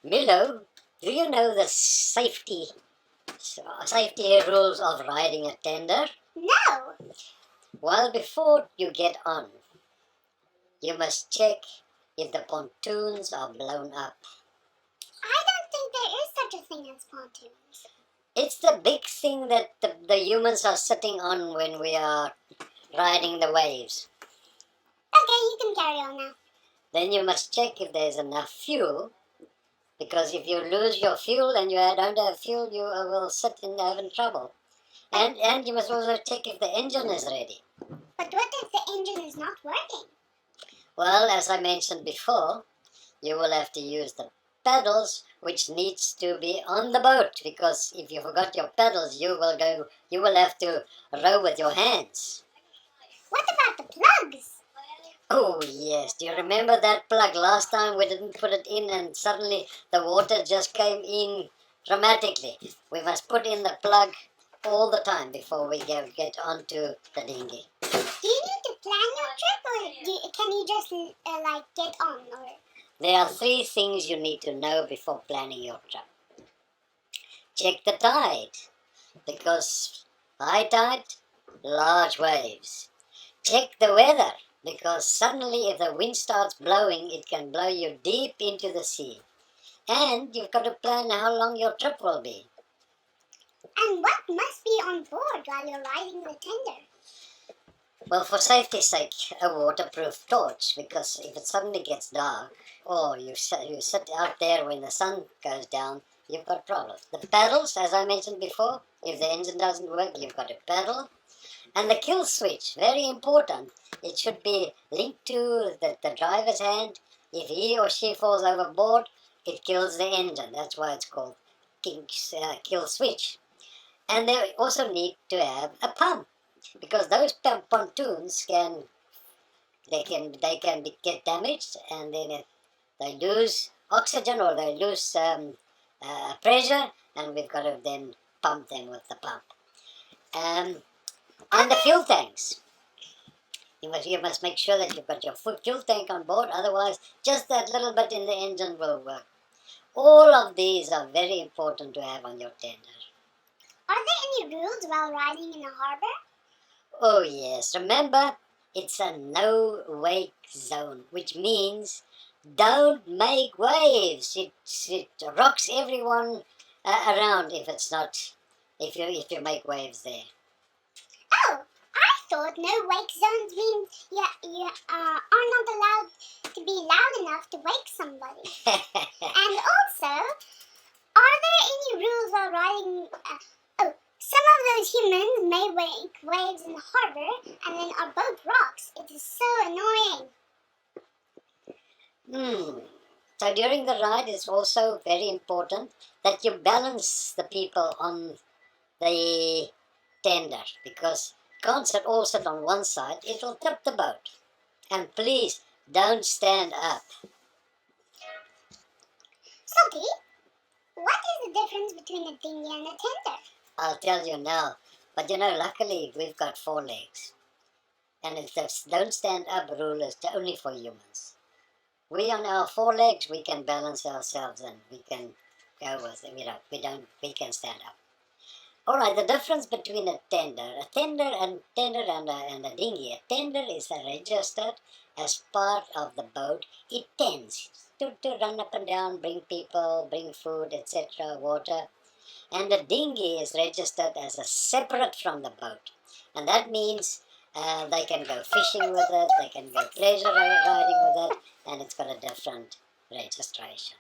Milo, do you know the safety rules of riding a tender? No! Well, before you get on, you must check if the pontoons are blown up. I don't think there is such a thing as pontoons. It's the big thing that the humans are sitting on when we are riding the waves. Okay, you can carry on now. Then you must check if there's enough fuel, because if you lose your fuel and you don't have fuel, you will sit in having trouble. And you must also check if the engine is ready. But what if the engine is not working? Well, as I mentioned before, you will have to use the pedals, which needs to be on the boat, because if you forgot your pedals, you will have to row with your hands. What about the plugs? Oh yes, do you remember that plug? Last time we didn't put it in and suddenly the water just came in dramatically. We must put in the plug all the time before we get onto the dinghy. Do you need to plan your trip, or can you just get on? Or There are 3 things you need to know before planning your trip. Check the tide, because high tide, large waves. Check the weather, because suddenly if the wind starts blowing, it can blow you deep into the sea. And you've got to plan how long your trip will be. and what must be on board while you're riding the tender? Well, for safety's sake, a waterproof torch, because if it suddenly gets dark, or you sit out there when the sun goes down, you've got problems. The pedals, as I mentioned before, if the engine doesn't work, you've got to pedal. And the kill switch, very important. It should be linked to the driver's hand. If he or she falls overboard, it kills the engine. That's why it's called kill switch. And they also need to have a pump, because those pontoons get damaged, and then they lose oxygen, or they lose pressure, and we've got to then pump them with the pump. And the fuel tanks. You must make sure that you've got your fuel tank on board, otherwise just that little bit in the engine will work. All of these are very important to have on your tender. Are there any rules while riding in a harbor? Oh yes, remember, it's a no-wake zone, which means don't make waves. It rocks everyone around if you make waves there. Oh, I thought no wake zones means you are not allowed to be loud enough to wake somebody. And also, are there any rules while riding? Some of those humans may wake waves in the harbor, and then our boat rocks. It is so annoying. So during the ride, it's also very important that you balance the people on the tender, because you can't all sit on one side. It will tip the boat. And please, don't stand up. Salty, what is the difference between a dinghy and a tender? I'll tell you now. But luckily we've got 4 legs. And it's the don't stand up rule is only for humans. We on our 4 legs, we can balance ourselves and we can go with it. We can stand up. All right, the difference between a tender and a dinghy. A tender is registered as part of the boat. It tends to run up and down, bring people, bring food, etc., water. And the dinghy is registered as a separate from the boat. And that means they can go fishing with it, they can go pleasure riding with it, and it's got a different registration.